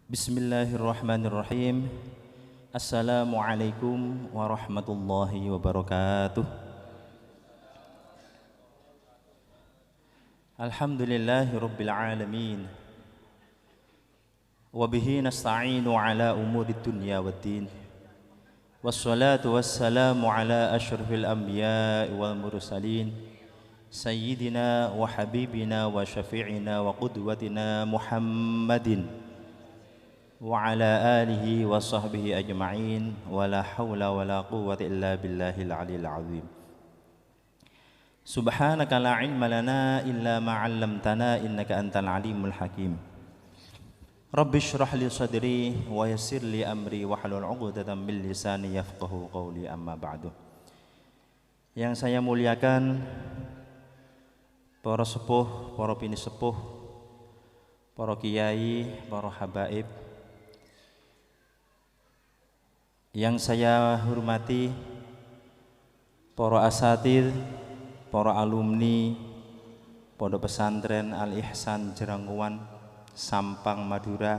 Bismillahirrahmanirrahim. Assalamualaikum warahmatullahi wabarakatuh. Alhamdulillahi rabbil alamin. Wabihi nasta'inu ala umuri dunya waddin. Wassalatu wassalamu ala ashrafil anbiya'i wal mursalin, Sayyidina wa habibina wa syafi'ina wa qudwatina Muhammadin wa ala alihi wa sahbihi ajma'in wa la hawla wa la quwwata illa billahil aliyil azim. Subhanaka la ilma lana illa ma 'allamtana innaka antal alimul hakim. Rabbi shrah li sadri wa yassir li amri wa hlul 'uqdatam min lisani yafqahu qawli, amma ba'du. Yang saya muliakan para sepuh, para bini sepuh, para kiai, para habaib, yang saya hormati para asatidz, para alumni Pondok Pesantren Al Ihsan Jeranguwan, Sampang, Madura.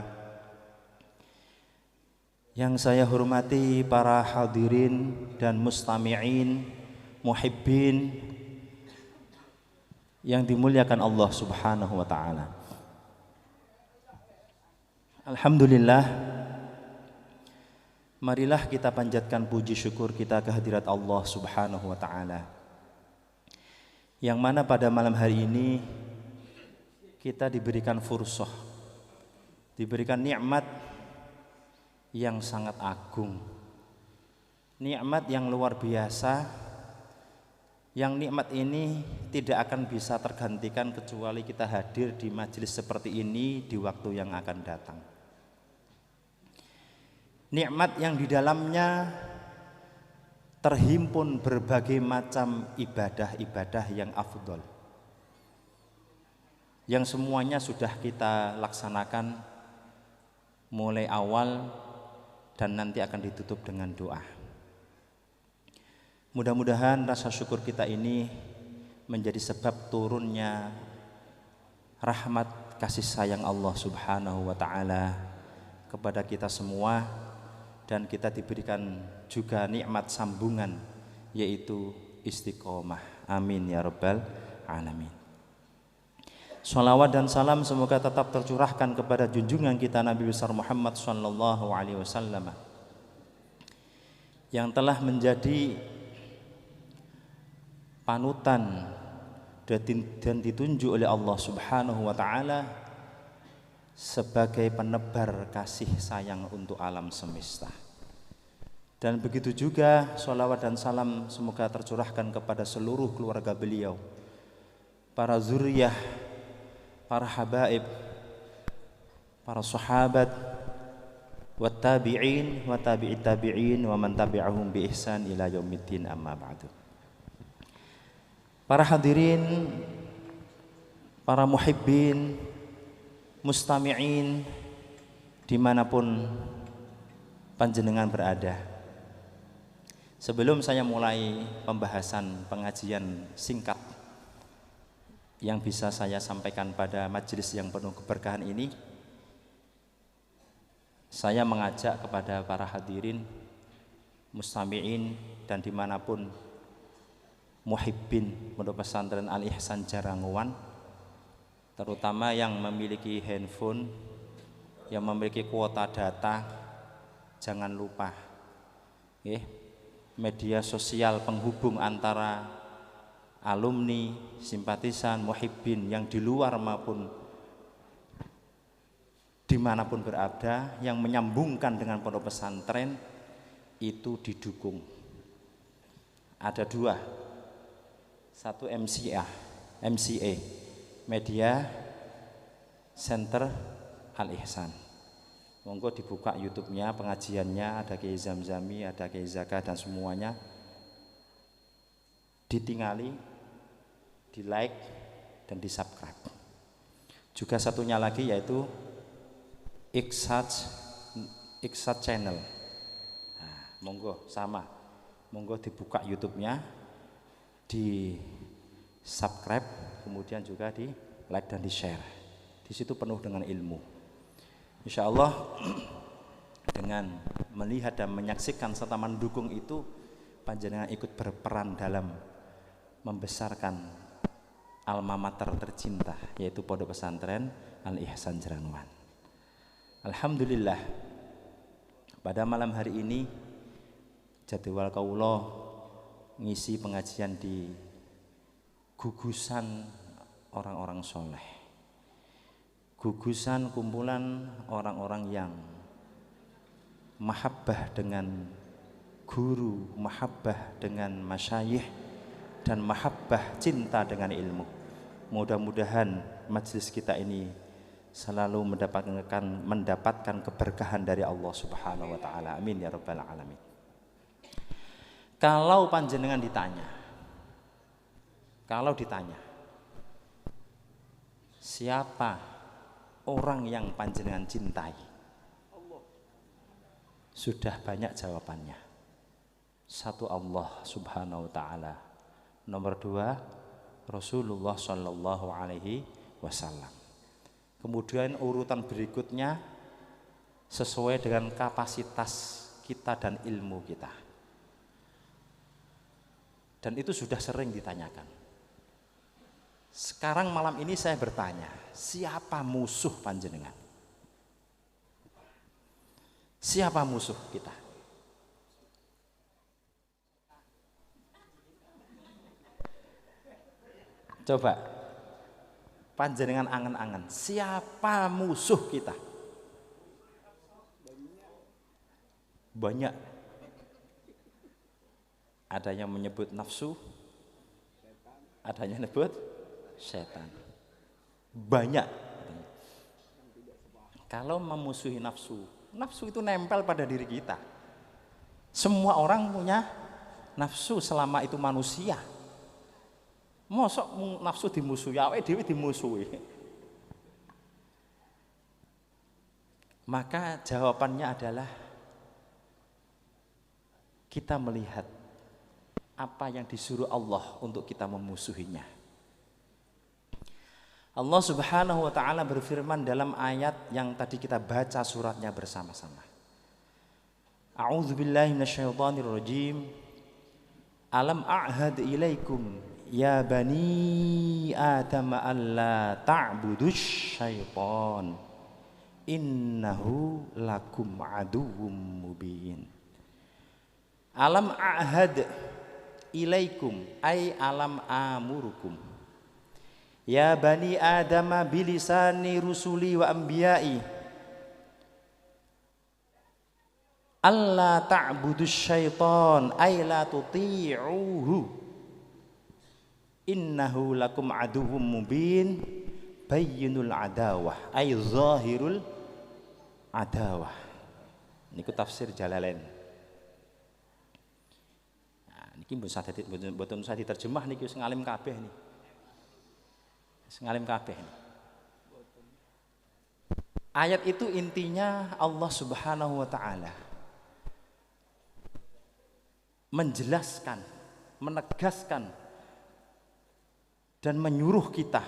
Yang saya hormati para hadirin dan mustami'in, muhibbin yang dimuliakan Allah Subhanahu wa taala. Alhamdulillah, marilah kita panjatkan puji syukur kita kehadirat Allah Subhanahu wa taala, yang mana pada malam hari ini kita diberikan fursah, diberikan nikmat yang sangat agung, nikmat yang luar biasa, yang nikmat ini tidak akan bisa tergantikan kecuali kita hadir di majelis seperti ini di waktu yang akan datang. Nikmat yang di dalamnya terhimpun berbagai macam ibadah-ibadah yang afdol, yang semuanya sudah kita laksanakan mulai awal dan nanti akan ditutup dengan doa. Mudah-mudahan rasa syukur kita ini menjadi sebab turunnya rahmat kasih sayang Allah Subhanahu wa taala kepada kita semua, dan kita diberikan juga nikmat sambungan yaitu istiqomah. Amin ya rabbal alamin. Shalawat dan salam semoga tetap tercurahkan kepada junjungan kita Nabi besar Muhammad sallallahu alaihi wasallam, yang telah menjadi panutan dan ditunjuk oleh Allah Subhanahu wa taala sebagai penebar kasih sayang untuk alam semesta. Dan begitu juga sholawat dan salam semoga tercurahkan kepada seluruh keluarga beliau, para zuriyah, para habaib, para sahabat, wa tabi'in wa tabi'it tabi'in wa man tabi'ahum bi ihsan ila yaumiddin, amma ba'du. Para hadirin, para muhibbin, mustami'in dimanapun panjenengan berada, sebelum saya mulai pembahasan pengajian singkat yang bisa saya sampaikan pada majelis yang penuh keberkahan ini, saya mengajak kepada para hadirin, mustami'in dan dimanapun muhibbin Pondok Pesantren Al Ihsan Jeranguwan, terutama yang memiliki handphone, yang memiliki kuota data, jangan lupa media sosial penghubung antara alumni, simpatisan, muhibbin yang di luar maupun dimanapun berada, yang menyambungkan dengan pondok pesantren itu didukung. Ada dua, satu MCA, Media Center Al Ihsan. Monggo dibuka YouTube-nya, pengajiannya, ada Kiai Zamzami, ada Kiai Zaka dan semuanya. Ditingali, di like dan di subscribe. Juga satunya lagi yaitu Iksat Channel. Nah, monggo sama, monggo dibuka YouTube-nya, di subscribe, kemudian juga di like dan di share. Di situ penuh dengan ilmu. Insya Allah dengan melihat dan menyaksikan serta mendukung itu, panjenengan ikut berperan dalam membesarkan alma mater tercinta, yaitu Pondok Pesantren Al Ihsan Jeranwan. Alhamdulillah, pada malam hari ini jadwal kaula ngisi pengajian di gugusan orang-orang soleh, gugusan kumpulan orang-orang yang mahabbah dengan guru, mahabbah dengan masyayikh, dan mahabbah cinta dengan ilmu. Mudah-mudahan majelis kita ini selalu mendapatkan keberkahan dari Allah Subhanahu wa taala. Amin ya rabbal alamin. Kalau panjenengan ditanya, siapa orang yang panjenengan cintai, sudah banyak jawabannya. Satu, Allah Subhanahu wa taala. Nomor dua, Rasulullah Shallallahu alaihi wasallam. Kemudian urutan berikutnya sesuai dengan kapasitas kita dan ilmu kita. Dan itu sudah sering ditanyakan. Sekarang malam ini saya bertanya, siapa musuh panjenengan? Siapa musuh kita? Coba panjenengan angen-angen, siapa musuh kita? Banyak. Ada yang menyebut nafsu, ada yang menyebut setan. Banyak. Kalau memusuhi nafsu, nafsu itu nempel pada diri kita. Semua orang punya nafsu selama itu manusia. Mosok nafsu dimusuhi, awake dhewe dimusuhi. Maka jawabannya adalah kita melihat apa yang disuruh Allah untuk kita memusuhinya. Allah Subhanahu wa taala berfirman dalam ayat yang tadi kita baca suratnya bersama-sama. A'udzubillahi minasyaitonirrajim. Alam a'had ilaikum ya bani Adam alla ta'budus syaitan innahu lakum aduwwum mubin. Alam a'had ilaikum ay alam amurukum ya bani Adam bilisani rusuli wa anbiya'i alla ta'budus syaitan ay la tuti'uhu innahu lakum aduwwum mubin bayyinul adawah ay zahirul adawah. Niku tafsir Jalalain. Niki mboten usah diterjemah niki wis ngalim kabeh niki. Wis ngalim kabeh niki. Ayat itu intinya Allah Subhanahu wa taala menjelaskan, menegaskan dan menyuruh kita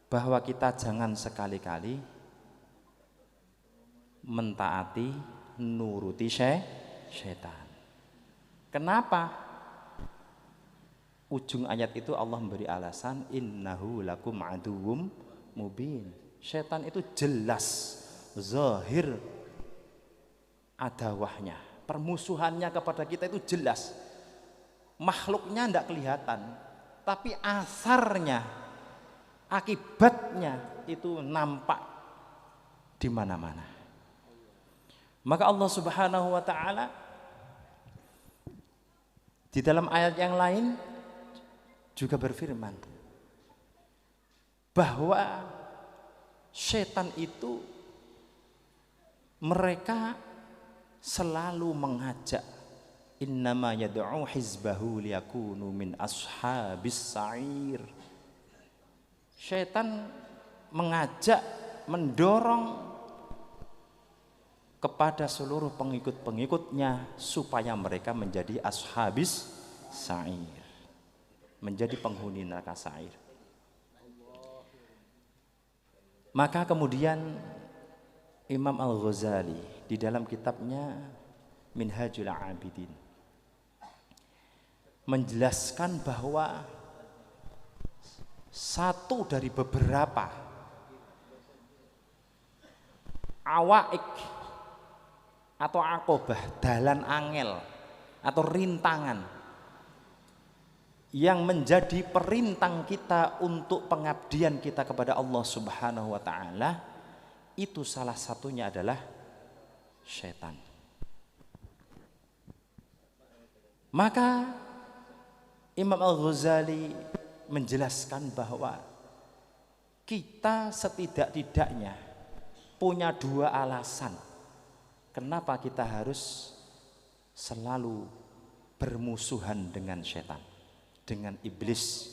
bahwa kita jangan sekali-kali mentaati, nuruti syaitan. Kenapa? Ujung ayat itu Allah memberi alasan innahu lakum aduwwum mubin. Syaitan itu jelas zahir adawahnya, permusuhannya kepada kita itu jelas. Makhluknya tidak kelihatan, tapi asarnya, akibatnya itu nampak di mana-mana. Maka Allah Subhanahu wa taala di dalam ayat yang lain juga berfirman bahwa setan itu mereka selalu mengajak innama yad'u hizbahu liyakunu min ashabis sa'ir. Setan mengajak, mendorong kepada seluruh pengikut-pengikutnya supaya mereka menjadi ashabis sa'ir, menjadi penghuni neraka sa'ir. Maka kemudian Imam Al-Ghazali di dalam kitabnya Minhajul Abidin menjelaskan bahwa satu dari beberapa awaik atau akobah, dalan angel atau rintangan yang menjadi perintang kita untuk pengabdian kita kepada Allah Subhanahu wa taala, itu salah satunya adalah syaitan. Maka Imam Al-Ghazali menjelaskan bahwa kita setidak-tidaknya punya dua alasan kenapa kita harus selalu bermusuhan dengan syaitan, dengan iblis.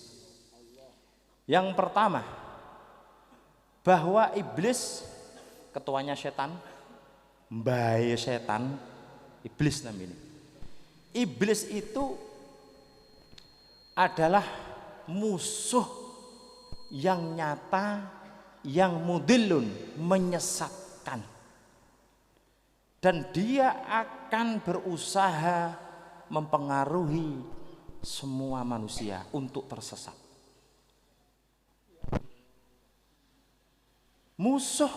Yang pertama, bahwa iblis ketuanya setan, mbae setan, iblis namanya. Iblis itu adalah musuh yang nyata, yang mudillun, menyesatkan. Dan dia akan berusaha mempengaruhi semua manusia untuk tersesat. Musuh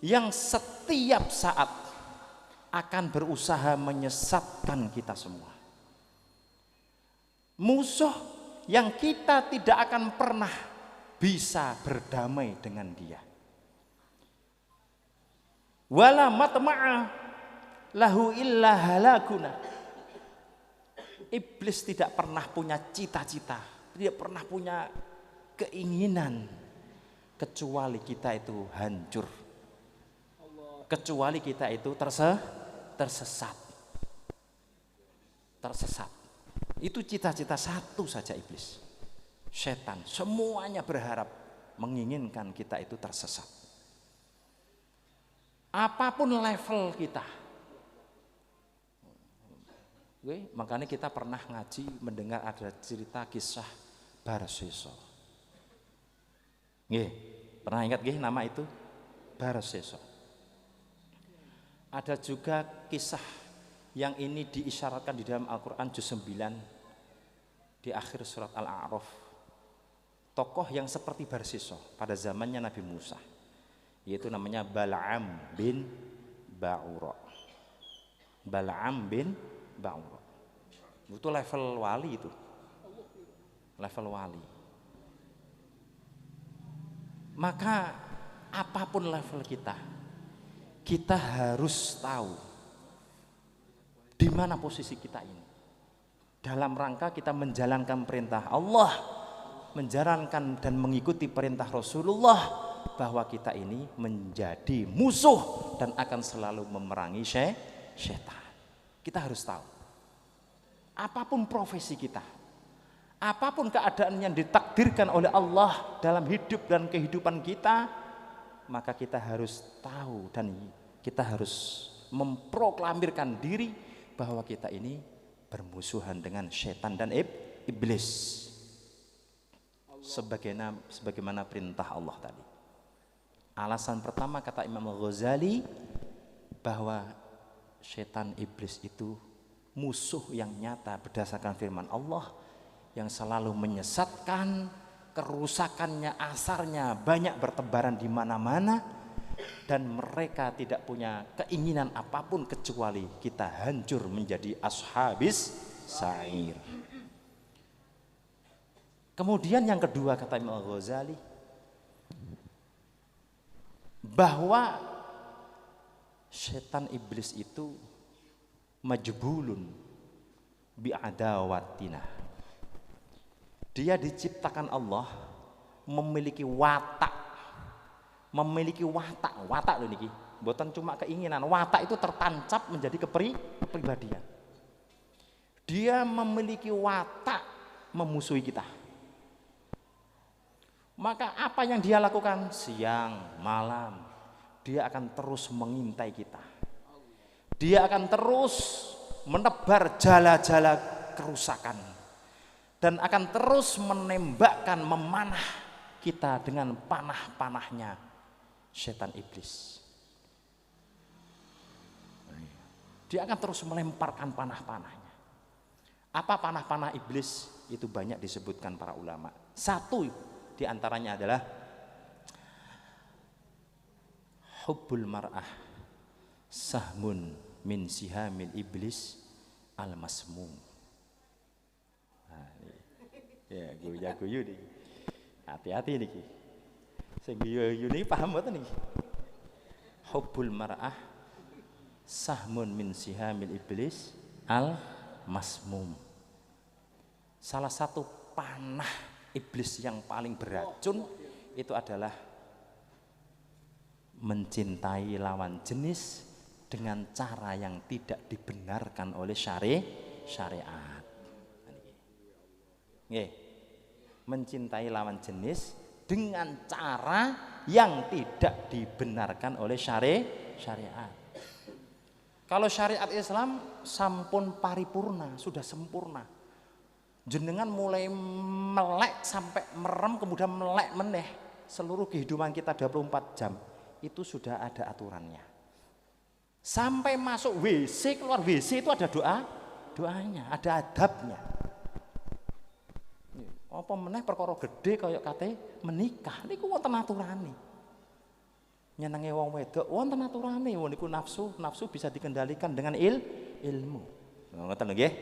yang setiap saat akan berusaha menyesatkan kita semua. Musuh yang kita tidak akan pernah bisa berdamai dengan dia. Wala matma'a lahu illa halakuna. Iblis tidak pernah punya cita-cita, tidak pernah punya keinginan kecuali kita itu hancur, kecuali kita itu tersesat. Itu cita-cita satu saja iblis. Setan semuanya berharap menginginkan kita itu tersesat. Apapun level kita. Oke, makanya kita pernah ngaji mendengar ada cerita kisah Barseso. Nggih, pernah ingat nggih nama itu? Barseso. Ada juga kisah yang ini diisyaratkan di dalam Al-Quran juz 9 di akhir surat Al-A'raf. Tokoh yang seperti Barseso pada zamannya Nabi Musa, yaitu namanya Bal'am bin Ba'ura. Bal'am bin Ba'ura itu level wali, itu level wali. Maka apapun level kita, kita harus tahu di mana posisi kita ini dalam rangka kita menjalankan perintah Allah, menjalankan dan mengikuti perintah Rasulullah, bahwa kita ini menjadi musuh dan akan selalu memerangi syaitan. Kita harus tahu, apapun profesi kita, apapun keadaan yang ditakdirkan oleh Allah dalam hidup dan kehidupan kita, maka kita harus tahu dan kita harus memproklamirkan diri bahwa kita ini bermusuhan dengan syaitan dan iblis, sebagaimana perintah Allah tadi. Alasan pertama kata Imam Al-Ghazali bahwa syaitan iblis itu musuh yang nyata berdasarkan firman Allah yang selalu menyesatkan, kerusakannya, asarnya banyak bertebaran di mana-mana, dan mereka tidak punya keinginan apapun kecuali kita hancur menjadi ashabis sa'ir. Kemudian yang kedua kata Imam Al-Ghazali, bahwa setan iblis itu majbulun bi'adawatina. Dia diciptakan Allah memiliki watak loh niki. Bukan cuma keinginan, watak itu tertancap menjadi kepribadian. Dia memiliki watak memusuhi kita. Maka apa yang dia lakukan siang, malam, dia akan terus mengintai kita. Dia akan terus menebar jala-jala kerusakan dan akan terus menembakkan, memanah kita dengan panah-panahnya setan iblis. Dia akan terus melemparkan panah-panahnya. Apa panah-panah iblis? Itu banyak disebutkan para ulama. Satu di antaranya adalah hubbul mar'ah sahmun min sihamil iblis al-masmum. Nah, ya guyu-guyu nih. Hati-hati niki. Sing guyu niki paham mboten niki? Hubbul mar'ah sahmun min sihamil iblis al-masmum. Salah satu panah iblis yang paling beracun itu adalah mencintai lawan jenis dengan cara yang tidak dibenarkan oleh syariat. Nggih. Mencintai lawan jenis dengan cara yang tidak dibenarkan oleh syariat. Kalau syariat Islam sampun paripurna, sudah sempurna. Jenengan mulai melek sampai merem kemudian melek meneh seluruh kehidupan kita 24 jam itu sudah ada aturannya. Sampai masuk WC, keluar WC itu ada doanya, ada adabnya. Apa meneh perkara gede kaya kate menikah niku wonten aturane. Nyenenge wong wedok wonten aturane, niku nafsu bisa dikendalikan dengan ilmu. Ngoten nggih.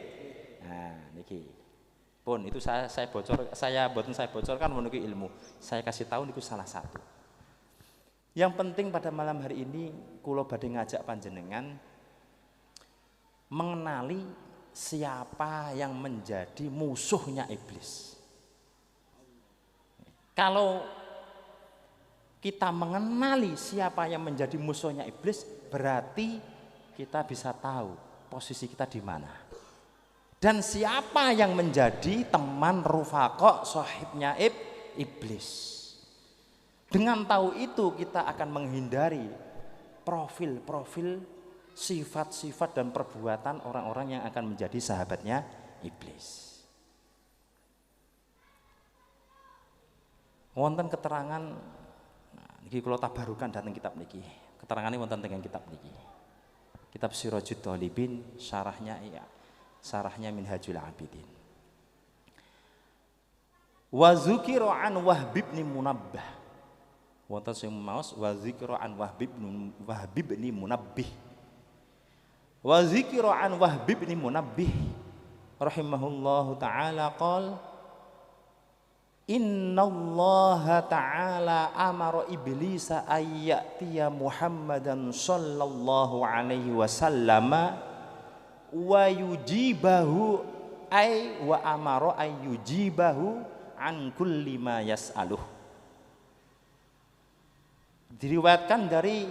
Nah, niki. Pun itu saya bocorkan menuju ilmu. Saya kasih tahu niku salah satu. Yang penting pada malam hari ini kula badhe ngajak panjenengan mengenali siapa yang menjadi musuhnya iblis. Kalau kita mengenali siapa yang menjadi musuhnya iblis, berarti kita bisa tahu posisi kita di mana. Dan siapa yang menjadi teman rufaqo sahibnya iblis. Dengan tahu itu kita akan menghindari profil-profil sifat-sifat dan perbuatan orang-orang yang akan menjadi sahabatnya iblis. Wonten keterangan niki kula tabarukan dateng kitab niki. Keterangane wonten teng kitab niki. Kitab Sirajud Thalibin syarahnya Minhajul Abidin. Wa dzukira an Wahb bin Munabbih. Wonten sing maos wa dzikra an Wahb bin Munabbih. Wa dzikra an Wahb bin Munabbih rahimahullahu taala qala innallaha taala amara iblisa ayyatiya Muhammadan sallallahu alaihi wasallama wa yujibahu ay wa amara ay yujibahu an kulli ma yas'aluh. Diriwayatkan dari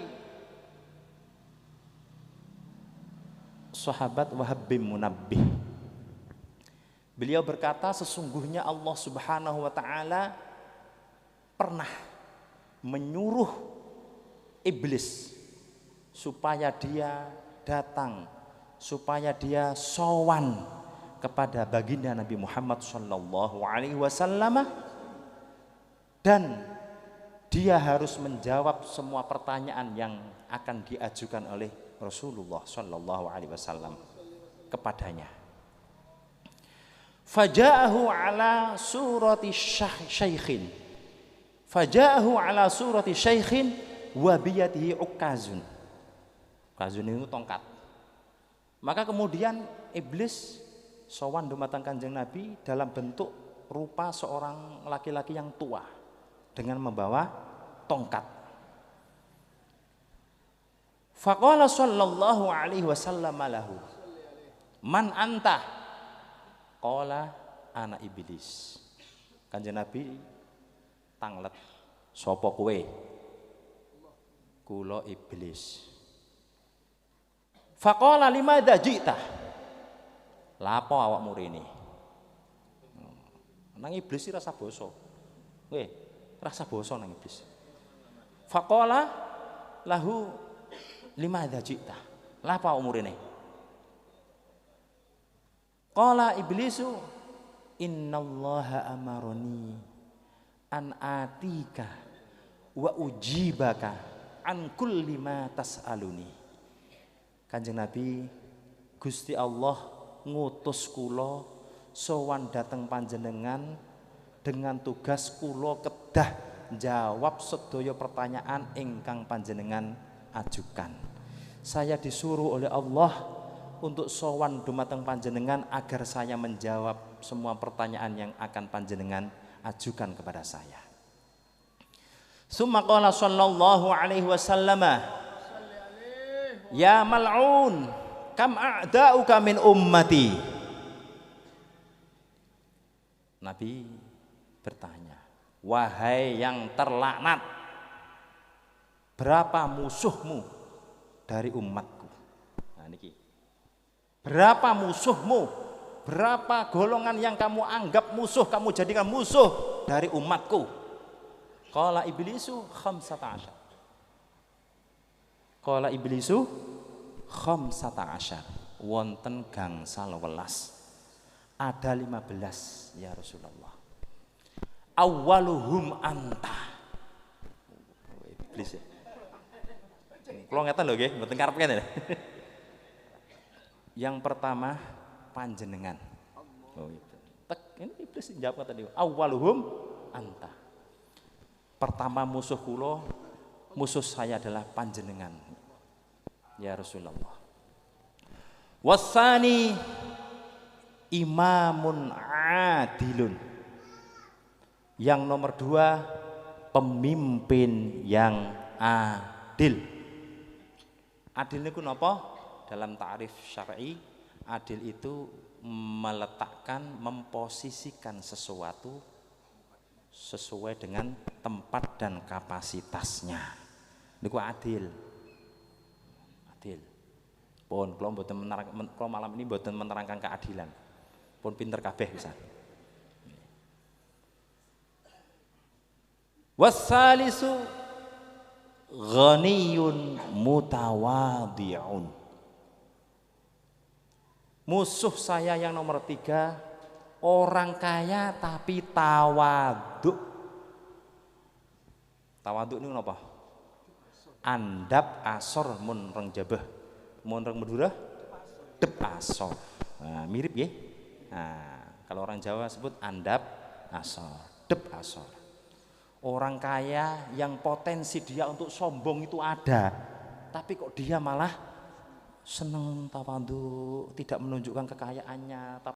sahabat Wahab bin Munabbih. Beliau berkata sesungguhnya Allah Subhanahu wa taala pernah menyuruh iblis supaya dia datang, supaya dia sowan kepada baginda Nabi Muhammad sallallahu alaihi wasallam dan dia harus menjawab semua pertanyaan yang akan diajukan oleh Rasulullah sallallahu alaihi wasallam kepadanya. Faja'ahu ala surati syaikhin. Faja'ahu ala surati syaikhin wa biyadihi ukazun. Ukazun itu tongkat. Maka kemudian iblis sowan dumateng Kanjeng Nabi dalam bentuk rupa seorang laki-laki yang tua dengan membawa tongkat. Faqala sallallahu alaihi wasallam lahu, "Man anta?" Qala ana iblis. Kanjeng Nabi tanglet, "Sapa kowe?" "Kula iblis." Faqala limadza ji'ta? Lapo awakmu rene? Nang iblis iki rasa basa. Nggih, rasa basa nang iblis. Faqala lahu limadza ji'ta? Lapo awakmu rene? Qala iblisu innallaha amaroni an atika wa ujibaka an kulli ma tas'aluni. Kanjeng Nabi Gusti Allah ngutus kula sowan dateng panjenengan dengan tugas kula kedah jawab sedaya pertanyaan ingkang panjenengan ajukan. Saya disuruh oleh Allah untuk sowan dumateng panjenengan agar saya menjawab semua pertanyaan yang akan panjenengan ajukan kepada saya. Summa qala sallallahu alaihi wasallam, ya mal'un kam a'da'uka min ummati. Nabi bertanya, wahai yang terlaknat, berapa musuhmu dari umatku? Nah niki, berapa musuhmu, berapa golongan yang kamu anggap musuh, kamu jadikan musuh dari umatku? Qala iblisu khamsata asyar. Qala iblisu khamsata asyar. Wonten gangsal welas. Ada 15 ya Rasulullah. Awwaluhum anta. Iblis ya. Kula ngeten lho nggih, mboten karep kene. Yang pertama panjenengan. Oh itu. Tek ini iblis jawab tadi. Awwaluhum anta. Pertama musuh kula, musuh saya adalah panjenengan. Ya Rasulullah. Wasani imamun adilun. Yang nomor 2 pemimpin yang adil. Adil niku napa? Dalam ta'rif syar'i, adil itu meletakkan, memposisikan sesuatu sesuai dengan tempat dan kapasitasnya. Niku adil. Adil. Pun kula mboten menerangkan, kula malam ini mboten menerangkan keadilan. Pun pinter kabeh pisan. Wassalisu ghaniyun mutawadhi'un. Musuh saya yang nomor 3 orang kaya tapi tawadhu. Tawadhu ini apa? Andap asor mun reng jabah. Mun reng Madura dep asor. Nah, mirip ya. Nah, kalau orang Jawa sebut andap asor, dep asor. Orang kaya yang potensi dia untuk sombong itu ada, tapi kok dia malah seneng tawadhu, tidak menunjukkan kekayaannya.